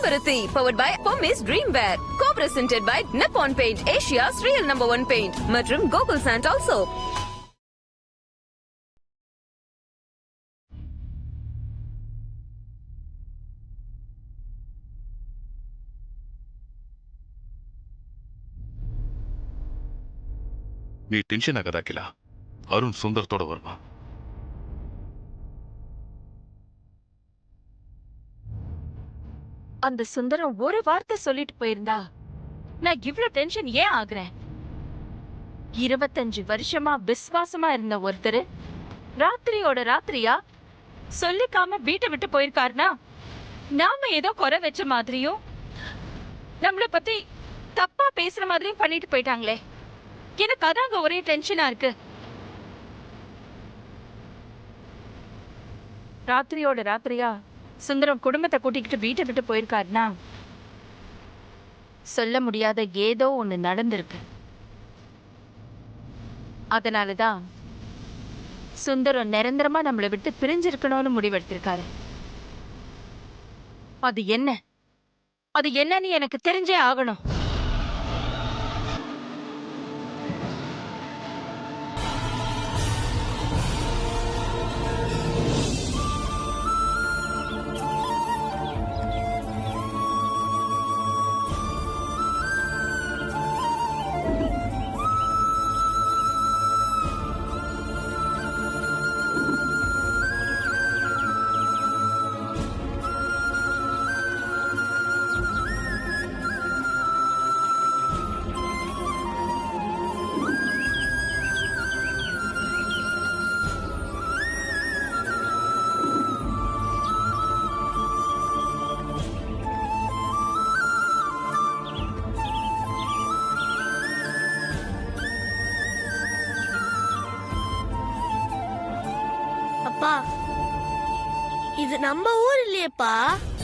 Paruthi, powered by Pommes Dreamwear. Co-presented by Nippon Paint, Asia's real #1 paint. மற்றும் Google Sand also. நீ tension ஆகாத அகிலா. அருண் சுந்தரத்தோட வருவான். அந்த சுந்தரம் ஒரு வார்த்தை சொல்லிட்டு போயிருந்தா நான் இவ்ளோ டென்ஷன் ஏன் ஆகுறேன்? 25 வருஷமா விசுவாசமா இருந்த ஒருத்தர் ராத்திரியோட ராத்திரியா சொல்லிக்காம வீட்டை விட்டு போயிருக்காருனா நாம ஏதோ குறை வச்ச மாதிரியும் நம்மளை பத்தி தப்பா பேசுற மாதிரியும் பண்ணிட்டு போயிட்டாங்களே. எனக்கு அதாங்க ஒரே டென்ஷனா இருக்கு. ராத்திரியோட ராத்திரியா சுந்தரம் குடும்பத்தை கூட்டிக்கிட்டு வீட்டை விட்டு போயிருக்காருனா சொல்ல முடியாத ஏதோ ஒண்ணு நடந்திருக்கு. அதனாலதான் சுந்தரம் நிரந்தரமா நம்மளை விட்டு பிரிஞ்சிருக்கணும்னு முடிவெடுத்திருக்காரு. அது என்னன்னு எனக்கு தெரிஞ்சே ஆகணும். அப்பா, இது நம்ம ஊர் இல்லையப்பா.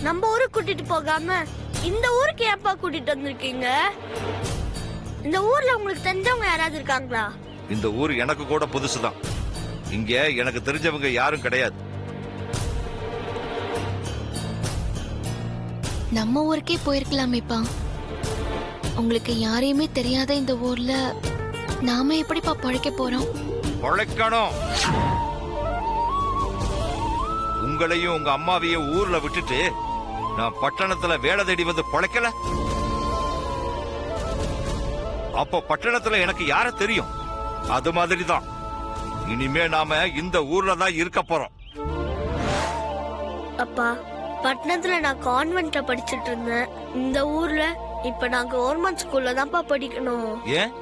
நம்ம ஊருக்கு கூட்டிட்டு போகாம இந்த ஊருக்கு ஏப்பா கூட்டிட்டு வந்திருக்கீங்க? இந்த ஊர்ல உங்களுக்கு தெரிஞ்சவங்க யாராவது இருக்காங்களா? இந்த ஊர் எனக்கு கூட புதுசுதான். இங்க எனக்கு தெரிஞ்சவங்க யாரும் கிடையாது. நம்ம ஊருக்கே போயிருக்கலாமேப்பா. உங்களுக்கு யாரையுமே தெரியாத இந்த ஊர்ல நாம எப்படிப்பா பழைக்க போறோம்? பழைக்கணும். உங்களையும் உங்க அம்மாவையும் ஊர்ல விட்டுட்டு நான் பட்டணத்துல வேலை தேடி வந்து பழைக்கல. அப்போ பட்டணத்துல எனக்கு யார தெரியும்? அது மாதிரிதான் இனிமே நாம இந்த ஊர்ல தான் இருக்க போறோம். அப்பா, பட்டணத்துல நான் கான்வென்ட்ல படிச்சிட்டு இருந்தேன். இந்த ஊர்ல இப்ப நான் கவர்மெண்ட் ஸ்கூல்ல தான்ப்பா படிக்கணும். ஏன்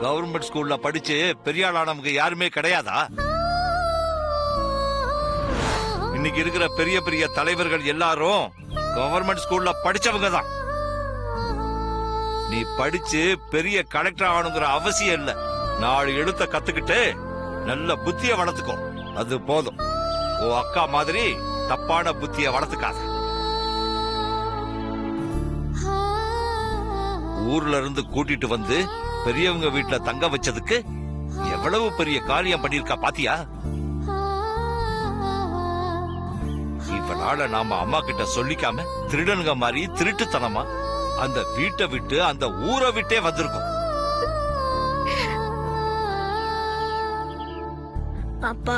கவர்மெண்ட் ஸ்கூல்ல படிச்சு பெரிய ஆளானவங்க யாருமே கிடையாதா? இன்னைக்கு இருக்கிற பெரிய பெரிய தலைவர்கள் எல்லாரும் கவர்மெண்ட் ஸ்கூல்ல படிச்சவங்க தான். நீ படிச்சு பெரிய கலெக்டர் ஆகணுங்கிற அவசியம் இல்ல. 4 எழுத்த கத்துக்கிட்டு நல்ல புத்திய வளர்த்துக்கோ, அது போதும். ஓ அக்கா மாதிரி தப்பான புத்திய வளர்த்துக்காத. ஊர்ல இருந்து கூட்டிட்டு வந்து பெரியவங்க வீட்டுல தங்க வச்சதுக்கு எவ்வளவு பெரிய காரியம் பண்ணிருக்கா பாத்தியா? இவனால நாம அம்மா கிட்ட சொல்லிக்காம திருடனுங்க மாதிரி திருட்டுத்தனமா அந்த வீட்டை விட்டு அந்த ஊரை விட்டே வந்திருக்கோம். அப்பா,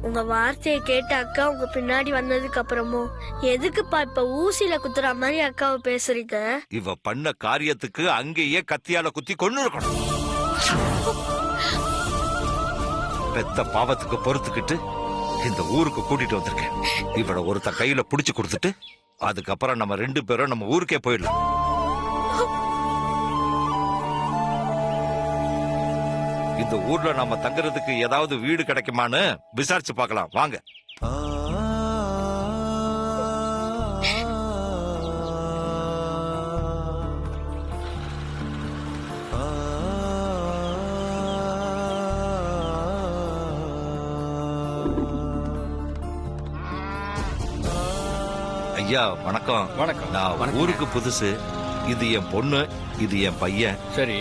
உங்க வார்த்தையை கேட்ட அக்கா உங்க பின்னாடி வந்ததுக்கு அப்புறமும் எதுக்குப்பா இப்ப ஊசியில குத்துற மாதிரி அக்காவை பேசுறீங்க? இவ பண்ண காரியத்துக்கு அங்கேயே கத்தியால குத்தி கொண்டு இருக்கணும். பெத்த பாவத்துக்கு பொறுத்துக்கிட்டு இந்த ஊருக்கு கூட்டிட்டு வந்திருக்கேன். இவள ஒருத்த கையில புடிச்சு கொடுத்துட்டு அதுக்கப்புறம் நம்ம 2 பேரும் நம்ம ஊருக்கே போயிடலாம். இந்த ஊர்ல நாம தங்குறதுக்கு ஏதாவது வீடு கிடைக்குமான்னு விசாரிச்சு பார்க்கலாம் வாங்க. ஐயா வணக்கம். வணக்கம். நான் ஊருக்கு புதுசு. இது என் பொண்ணு, இது என் பையன். சரி,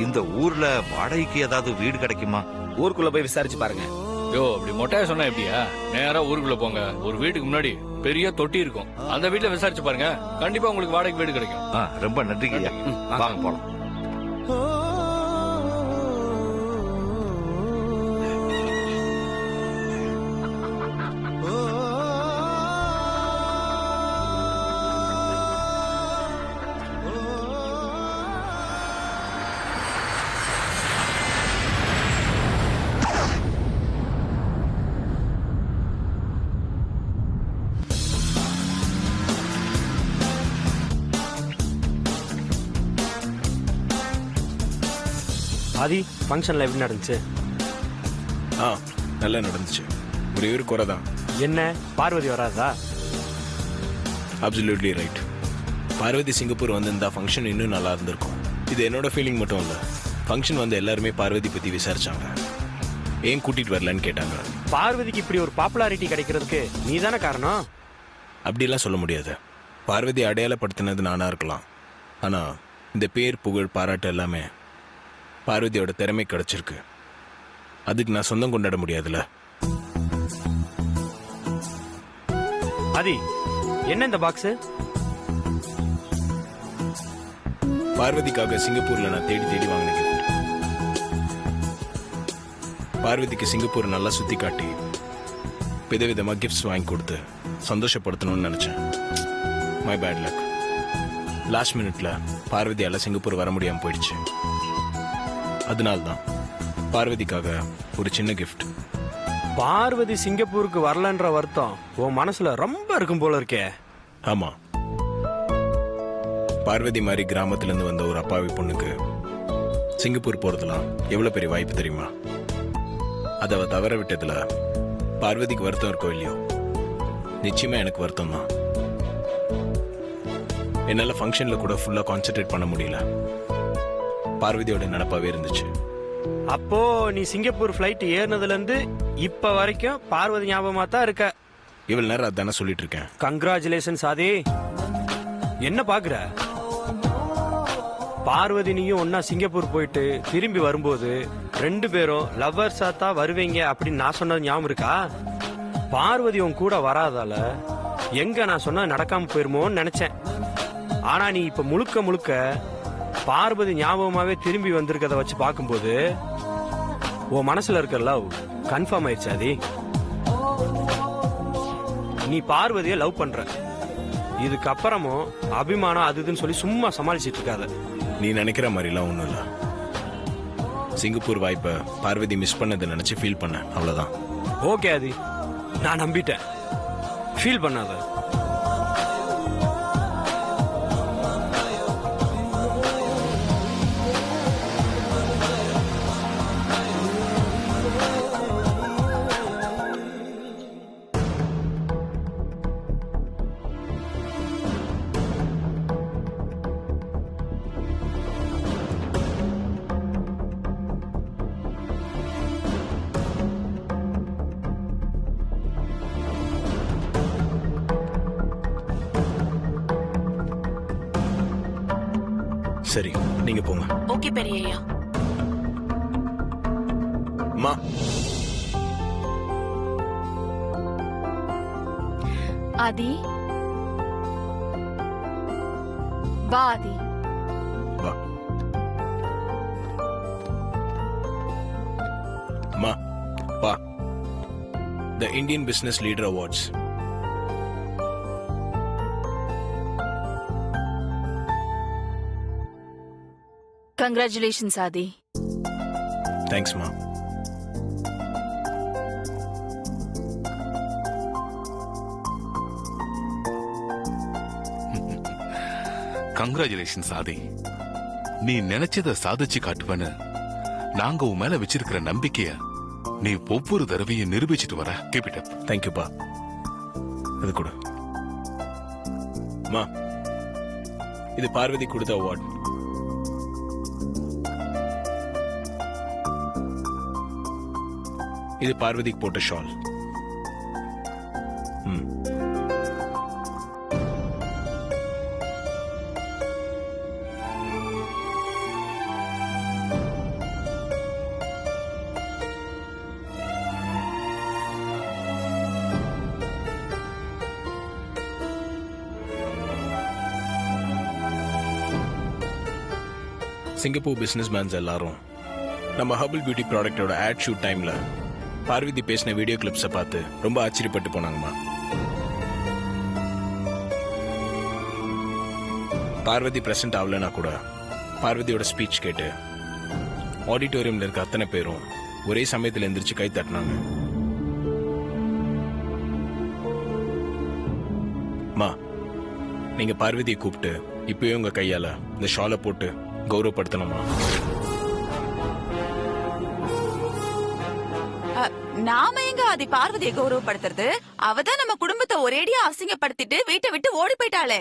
இந்த ஊர்ல வாடகைக்கு ஏதாவது வீடு கிடைக்குமா? ஊருக்குள்ள போய் விசாரிச்சு பாருங்க. யோ அப்படி மொட்டையா சொன்னா எப்படியா? நேரா ஊருக்குள்ள போங்க. ஒரு வீட்டுக்கு முன்னாடி பெரிய தொட்டி இருக்கும். அந்த வீட்டுல விசாரிச்சு பாருங்க, கண்டிப்பா உங்களுக்கு வாடகை வீடு கிடைக்கும். ரொம்ப நன்றிங்க ஐயா. வாங்க போலாம். ஆதி, ஃபங்க்ஷன்ல எப்படி நடந்துச்சு? நல்லா நடந்துச்சு. ஒரே ஒரு குறை தான். என்ன, பார்வதி வராதா? Absolutely right. பார்வதி சிங்கப்பூர் வந்திருந்தா ஃபங்க்ஷன் இன்னும் நல்லா இருந்திருக்கும். இது என்னோட ஃபீலிங் மட்டும் இல்லை. ஃபங்க்ஷன் வந்து எல்லாருமே பார்வதி பற்றி விசாரிச்சாங்க. ஏன் கூட்டிட்டு வரலன்னு கேட்டாங்க. பார்வதிக்கு இப்படி ஒரு பாப்புலாரிட்டி கிடைக்கிறதுக்கு நீ தானே காரணம். அப்படிலாம் சொல்ல முடியாது. பார்வதி அடையாளப்படுத்தினது நானா இருக்கலாம். ஆனால் இந்த பேர், புகழ், பாராட்டு எல்லாமே பார்வதியோட திறமை கிடைச்சிருக்கு. அதுக்கு நான் சொந்தம் கொண்டாட முடியாதுல்ல. ஆதி, என்ன இந்த பாக்ஸ்? பார்வதிக்காக சிங்கப்பூர்ல நான் தேடி தேடி வாங்கின gift. பார்வதிக்கு சிங்கப்பூர் நல்லா சுத்தி காட்டி விதவிதமா கிஃப்ட்ஸ் வாங்கி கொடுத்து சந்தோஷப்படுத்தணும்னு நினைச்சேன். My bad luck. லாஸ்ட் மினிட்ல பார்வதியால சிங்கப்பூர் வர முடியாம போயிடுச்சு. அதனால்தான் பார்வதிக்காக ஒரு சின்ன கிஃப்ட். பார்வதி சிங்கப்பூருக்கு வரலன்ற வருத்தம் உன் மனசுல ரொம்ப இருக்கும் போல இருக்கே. ஆமா, பார்வதி மாதிரி கிராமத்துல இருந்து வந்த ஒரு அப்பாவி பொண்ணுக்கு சிங்கப்பூர் போறதுலாம் எவ்வளவு பெரிய வாய்ப்பு தெரியுமா? அதை அவ தவற விட்டதுல பார்வதிக்கு வருத்தம் இருக்கோ இல்லையோ, நிச்சயமா எனக்கு வருத்தம் தான். என்னால ஃபங்க்ஷன்ல கூட ஃபுல்லா கான்சென்ட்ரேட் பண்ண முடியல. பார்வதியோட நினப்பாவே இருந்துச்சு. அப்போ நீ சிங்கப்பூர் ஃபிளைட் ஏறினதுல இருந்து இப்ப வரைக்கும் பார்வதி ஞாபகமா தான் இருக்க. இவ்வளவு நேரம் அதானே சொல்லிட்டு இருக்கேன். கங்க்ராச்சுலேஷன்ஸ் ஆதி. என்ன பாக்குற? பார்வதி நீயும் ஒன்னா சிங்கப்பூர் போயிட்டு திரும்பி வரும்போது 2 பேரும் லவ்வர்ஸா தான் வருவீங்க அப்படின்னு நான் சொன்னது ஞாபகம் இருக்கா? பார்வதி உன் கூட வராதால எங்க நான் சொன்னது நடக்காம போயிருமோன்னு நினைச்சேன். ஆனா நீ இப்ப முழுக்க முழுக்க பார்வதி ஞாபகமாவே திரும்பி வந்திருக்கத வச்சு பார்க்கும்போது உன் மனசுல இருக்க லவ் கன்ஃபார்ம் ஆயிடுச்சு ஆதி. நீ பார்வதியை லவ் பண்ற. இதுக்கப்புறமும் அபிமானம் அதுன்னு சொல்லி சும்மா சமாளிச்சிட்டு இருக்காத. நீ நினைக்கிற மாதிரிலாம் ஒன்றும் இல்லை. சிங்கப்பூர் வாய்ப்பை பார்வதி மிஸ் பண்ணதை நினைச்சு ஃபீல் பண்ண, அவ்வளவுதான். ஓகே ஆதி, நான் நம்பிட்டேன். ஃபீல் பண்ணாத. சரி, நீங்க போங்க. ஓகே பெரியய்யா. அம்மா, ஆதி வா. ஆதி வா. அம்மா, வா. The Indian Business Leader Awards. Congratulations Aadhi. Thanks மா. கங்க்ராச்சுலேஷன்ஸ் ஆதி. நீ நினைச்சத சாதிச்சு காட்டுவேன்னு நாங்க உன் மேல வச்சிருக்கிற நம்பிக்கைய நீ ஒவ்வொரு தடவையும் நிரூபிச்சிட்டு வர. Keep it up. தேங்க்யூப்பா. அது கூட மா, இது பார்வதி கொடுத்த அவார்ட். இது பார்வதிக்கு போட்ட ஷால். சிங்கப்பூர் பிசினஸ் மேன்ஸ் எல்லாரும் நம்ம ஹர்பல் பியூட்டி ப்ராடக்டோட ஆட் ஷூட் டைம்ல பார்வதி பேசின வீடியோ கிளிப்ஸை பார்த்து ரொம்ப ஆச்சரியப்பட்டு போனாங்கம்மா. பார்வதி பிரசன்ட் ஆகலனா கூட பார்வதியோட ஸ்பீச் கேட்டு ஆடிட்டோரியம்ல இருக்க அத்தனை பேரும் ஒரே சமயத்தில் எந்திரிச்சு கை தட்டினாங்க. மா, நீங்க பார்வதியை கூப்பிட்டு இப்பவே உங்க கையால இந்த ஷாலை போட்டு கௌரவப்படுத்தணுமா? நாம எங்க ஆதி பார்வதியை கௌரவப்படுத்துறது? அவதான் நம்ம குடும்பத்தை ஒரேடியா அசிங்கப்படுத்திட்டு வீட்டை விட்டு ஓடி போயிட்டாளே.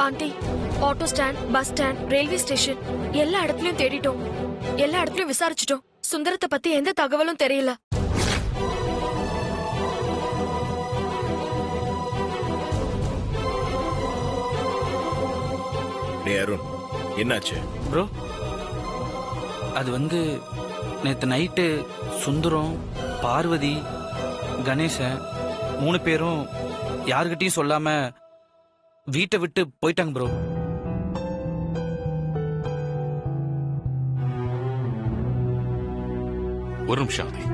Aunty, auto stand, bus stand, railway station எல்லா இடத்துலயும் தேடிட்டோம். எல்லா இடத்துலயும் விசாரிச்சிட்டோம். சுந்தரத்தை பத்தி எந்த தகவலும் தெரியல. அருண், என்னாச்சு ப்ரோ? அது நேத்து நைட்டு சுந்தரம், பார்வதி, கணேசன் 3 பேரும் யாருக்கிட்டையும் சொல்லாம வீட்டை விட்டு போயிட்டாங்க ப்ரோ. ஒரு நிமிஷம் ஆதி.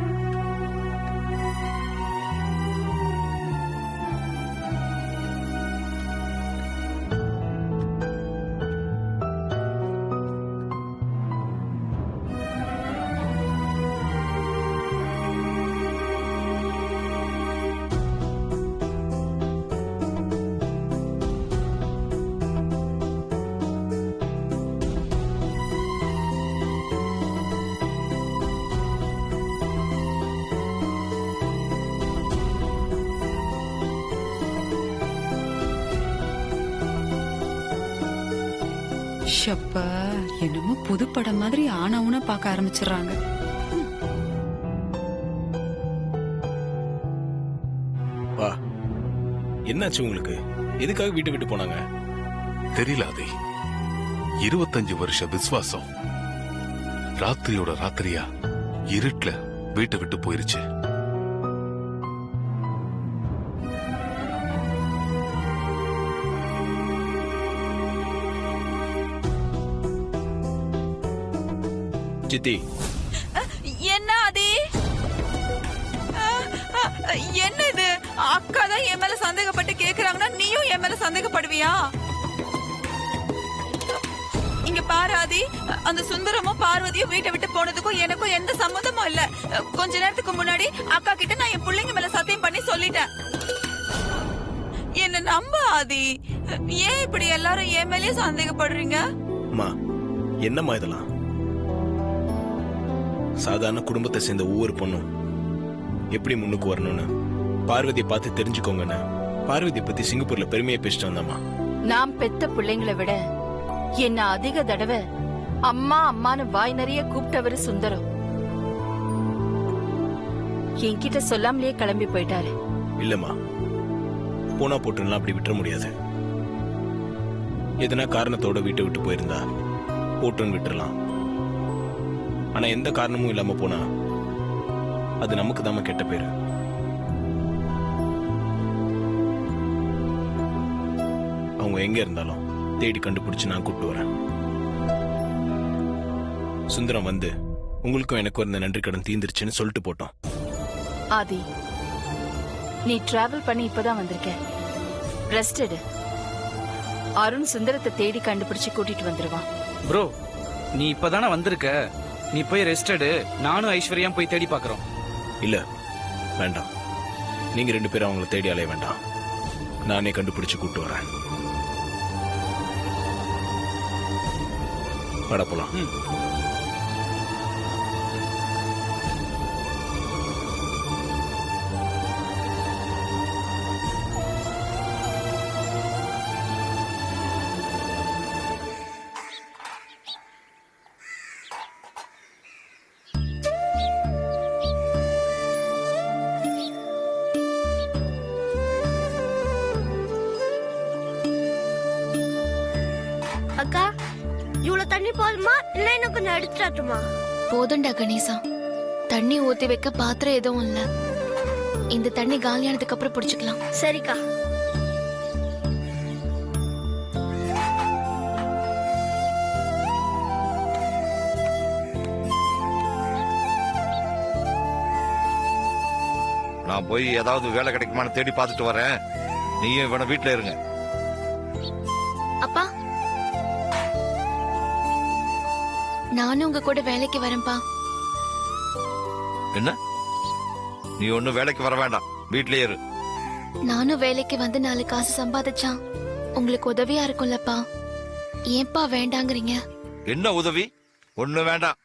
ஷப்பா, என்னமோ புது படம் மாதிரி ஆனவுன பார்க்க ஆரம்பிச்சிடுறாங்க. வா, என்னாச்சு உங்களுக்கு? எதுக்காக வீட்டை விட்டு போனாங்க? தெரியல ஆதி. 25 வருஷ விசுவாசம் ராத்திரியோட ராத்திரியா இருட்டுல வீட்டை விட்டு போயிருச்சு. சித்தி, என்ன ஆதி? என்ன இது? அக்கா தான் என் மேல சந்தேகப்பட்டு கேக்குறாங்கன்னா நீயும் என் மேல சந்தேகப்படுவியா? இங்க பாரு ஆதி, அந்த சுந்தரமும் பார்வதியும் வீட்டை விட்டு போனதுக்கும் எனக்கும் எந்த சம்மந்தமும் இல்ல. கொஞ்ச நேரத்துக்கு முன்னாடி அக்கா கிட்ட நான் என் பிள்ளைங்க மேல சத்தியம் பண்ணி சொல்லிட்டேன். என்ன நம்ப ஆதி. ஏன் இப்படி எல்லாரும் என் மேலயே சந்தேகப்படுறீங்க? அம்மா, என்னம்மா இதெல்லாம்? சாதாரண குடும்பத்தை சேர்ந்த ஒவ்வொரு பொண்ணும் எப்படி முன்னுக்கு வரணும்னு பார்வதியை பார்த்து தெரிஞ்சுக்கோங்கன்னு பார்வதியை பத்தி சிங்கப்பூர்ல பெருமையை பேசிட்டு வந்தாமா. நாம் பெத்த பிள்ளைங்களை விட என்ன அதிக தடவை அம்மா அம்மான்னு வாய் நிறைய கூப்பிட்டவரு சுந்தரம். என்கிட்ட சொல்லாமலேயே கிளம்பி போயிட்டாரு. இல்லம்மா, போனா போட்டுலாம் அப்படி விட்டுற முடியாது. எதனா காரணத்தோட வீட்டை விட்டு போயிருந்தா போட்டுன்னு விட்டுறலாம். ஆனா எந்த காரணமும் இல்லாம போனா அது நமக்கு தாம கெட்ட பேரு. அவங்க எங்க இருந்தாலும் தேடி கண்டுபிடிச்சு நான் கூப்பிட்டு வரேன். சுந்தரம் உங்களுக்கும் எனக்கும் இருந்த நன்றி கடன் தீந்துருச்சுன்னு சொல்லிட்டு போட்டோம். ஆதி, நீ டிராவல் பண்ணி இப்பதான் வந்திருக்க. ரெஸ்ட் எடு. அருண் சுந்தரத்தை தேடி கண்டுபிடிச்சு கூட்டிட்டு வந்துருவான். ப்ரோ, நீ இப்பதானே வந்திருக்க, நீ போய் ரெஸ்ட் எடு. நானும் ஐஸ்வர்யா போய் தேடி பாக்குறோம். இல்ல, வேண்டாம். நீங்க 2 பேரும் அவங்கள தேடி அலைய வேண்டாம். நானே கண்டுபிடிச்சு கூட்டு வரேன். பட போலாம். அக்கா, இவ்வளவு தண்ணி போதுமா இல்ல இன்னும் கொஞ்சம் எடுத்துட்டுமா? போதும்டா கணேசா. தண்ணி ஊத்தி வைக்க பாத்திரம் எதுவும் இல்ல. இந்த தண்ணி காலியானதுக்கு அப்புறம் பிடிச்சுக்கலாம். சரிக்கா. நான் போய் ஏதாவது வேலை கிடைக்குமான்னு தேடி பார்த்துட்டு வரேன். நீயும் இவனை வீட்டுல இருங்க. அப்பா, நானும் உங்க கூட வேலைக்கு வரேன்ப்பா. என்ன? நீ ஒன்னும் வேலைக்கு வர வேண்டாம், வீட்லயே இரு. நானும் வேலைக்கு வந்து 4 காசு சம்பாதிச்சா உங்களுக்கு உதவியா இருக்கும்லப்பா. ஏன்பா வேண்டாங்கறீங்க? என்ன உதவி? ஒண்ணு வேண்டாம்.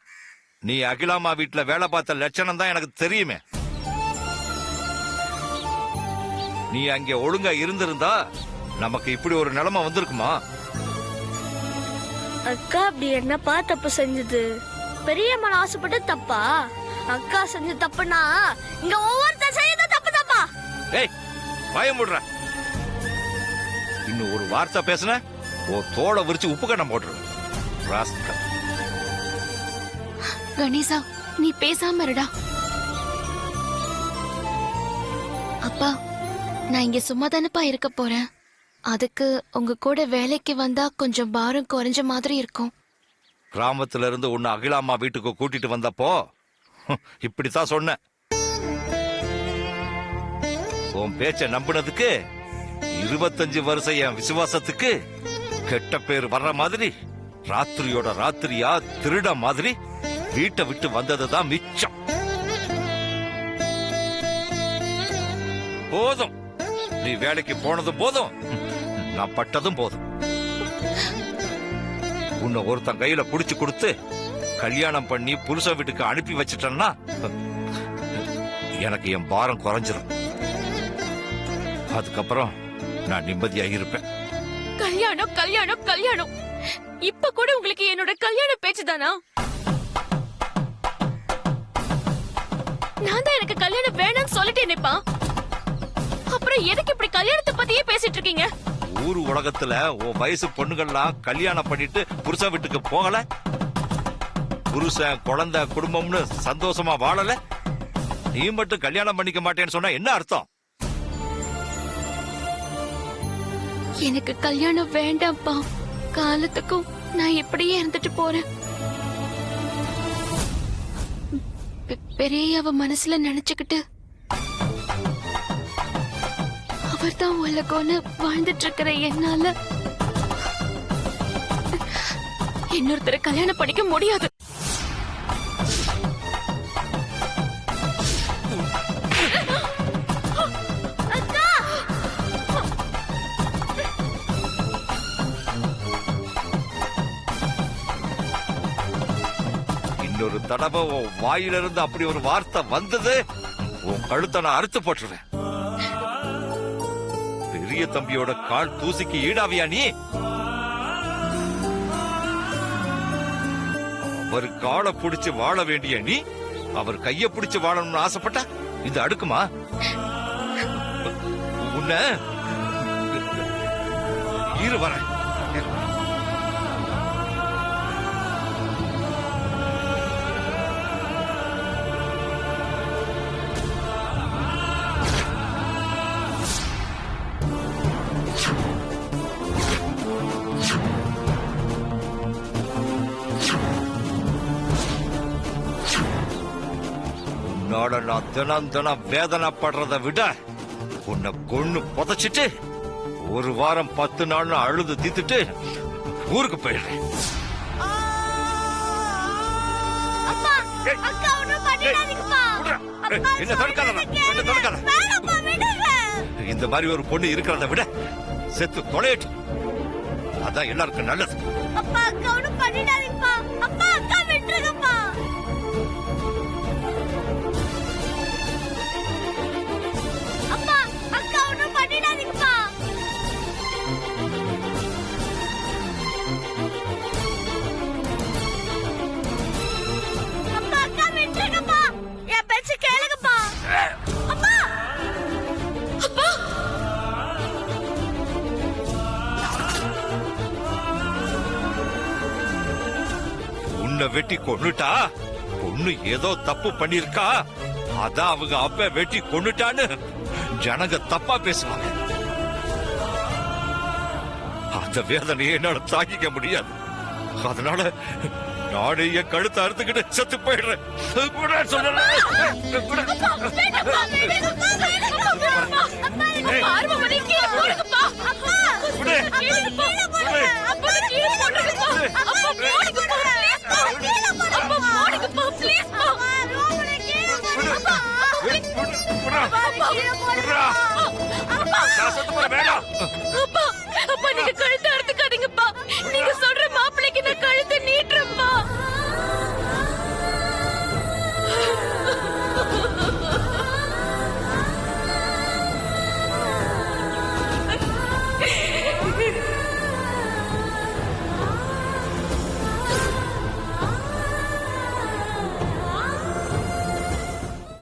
நீ அகிலாமா வீட்டுல வேலை பார்த்த லட்சணம் தான் எனக்கு தெரியுமே. நீ அங்கே ஒழுங்கா இருந்திருந்தா நமக்கு இப்படி ஒரு நிலைமை வந்திருக்குமா? அக்கா அப்படி என்னப்பா தப்பு செஞ்சது? பெரியம்மா ஆசைப்பட்டு தப்பா? அக்கா செஞ்ச தப்புனா இங்க ஒவ்வொருத்தர் செய்யறது தப்பு தப்பா? ஏய், பயமுடுற. இன்னும் ஒரு வார்த்தை பேசுன ஓ தோலை விரிச்சு உப்பு கண்ணம் போட்டுருவேன். கணேசா, நீ பேசாம இருடா. அப்பா, நான் இங்க சும்மா தானப்பா இருக்க போறேன். அதுக்கு உங்க கூட வேலைக்கு வந்தா கொஞ்சம் பாரம் குறைஞ்ச மாதிரி இருக்கும். கிராமத்துல இருந்து உன்னை அகிலாமா வீட்டுக்கு கூட்டிட்டு வந்தப்போ இப்படித்தான் சொன்ன. உன் பேச்ச நம்பினதுக்கு 25 வருஷம் என் விசுவாசத்துக்கு கெட்ட பேர் வர்ற மாதிரி ராத்திரியோட ராத்திரியா திருட மாதிரி வீட்டை விட்டு வந்ததுதான் மிச்சம். போதும், நீ வேலைக்கு போனதும் போதும், நான் பட்டதும் போதும். உன்னை ஒருத்தன் கையில புடிச்சு கொடுத்து கல்யாணம் பண்ணி புருஷன் வீட்டுக்கு அனுப்பி வச்சிட்டேன்னா எனக்கு என் பாரம் குறைஞ்சிரும். அதுக்கப்புறம் நான் நிம்மதியா இருப்பேன். கல்யாணம் கல்யாணம் கல்யாணம். இப்ப கூட உங்களுக்கு என்னோட கல்யாண பேச்சுதானா? நான் தான் எனக்கு கல்யாணம் வேணும்னு சொல்லிட்டேனேப்பா. அப்புறம் எதுக்கு இப்படி கல்யாணத்தை பத்தியே பேசிட்டு இருக்கீங்க? ஊரு உலகத்துல உன் வயசு பொண்ணுகள்லாம் கல்யாணம் பண்ணிட்டு புருஷன் வீட்டுக்கு போகல, புருஷன் குழந்தை குடும்பம்னு சந்தோஷமா வாழல, நீ மட்டும் கல்யாணம் பண்ணிக்க மாட்டேன்னு சொன்னா என்ன அர்த்தம்? எனக்கு கல்யாணம் வேண்டாம்ப்பா. காலத்துக்கும் நான் இப்படியே இருந்துட்டு போறேன். பெரியவ மனசுல நினைச்சுக்கிட்டு அவர்தான் உலகம்னு வாழ்ந்துட்டு இருக்கிற என்னால இன்னொருத்தரை கல்யாணம் பண்ணிக்க முடியாது. இன்னொரு தடவை உன் வாயிலிருந்து அப்படி ஒரு வார்த்தை வந்தது, உன் கழுத்தை நான் அறுத்து போட்டுருவேன். பெரிய தம்பியோட கால் தூசிக்கு ஈடாவியா நீ? அவர் காலை பிடிச்சு வாழ வேண்டிய நீ அவர் கைய பிடிச்சு வாழணும்னு ஆசைப்பட்டா இது அடுக்குமா? உன்னை இரு வரேன். உன்னால நான் தினம் தினம் வேதனைப்படுறத விட உன்னை கொன்னு புதைச்சிட்டு 1 வாரம் 10 நாள் அழுது தீத்துட்டு ஊருக்கு போயிடுறேன். என்ன தடுக்காத, இந்த மாதிரி ஒரு பொண்ணு இருக்கிறத விட செத்து தொலையட்டும், அதான் எல்லாருக்கும் நல்லது. அப்பா அக்கா ஒண்ணும் பண்ணிடாதீங்கப்பா. அப்பா அக்கா விட்டுருங்கப்பா. அப்பா அக்கா ஒண்ணும் பண்ணிடாதீங்கப்பா. அப்பா அக்கா விட்டுருங்கப்பா. என் பேச்சு கேளுங்கப்பா. அப்பா அப்பா உன்னை வெட்டி கொன்னுட்டா பொண்ணு ஏதோ தப்பு பண்ணிருக்கா, அதான் அவங்க அப்ப வெட்டி கொண்டுட்டான்னு ஜனங்க தப்பா பேசுவாங்க. அந்த வேதனையை என்னால தாங்கிக்க முடியாது. அதனால நானே என் கழுத்தை அறுத்துக்கிட்டு செத்து போயிடுறேன். நீங்க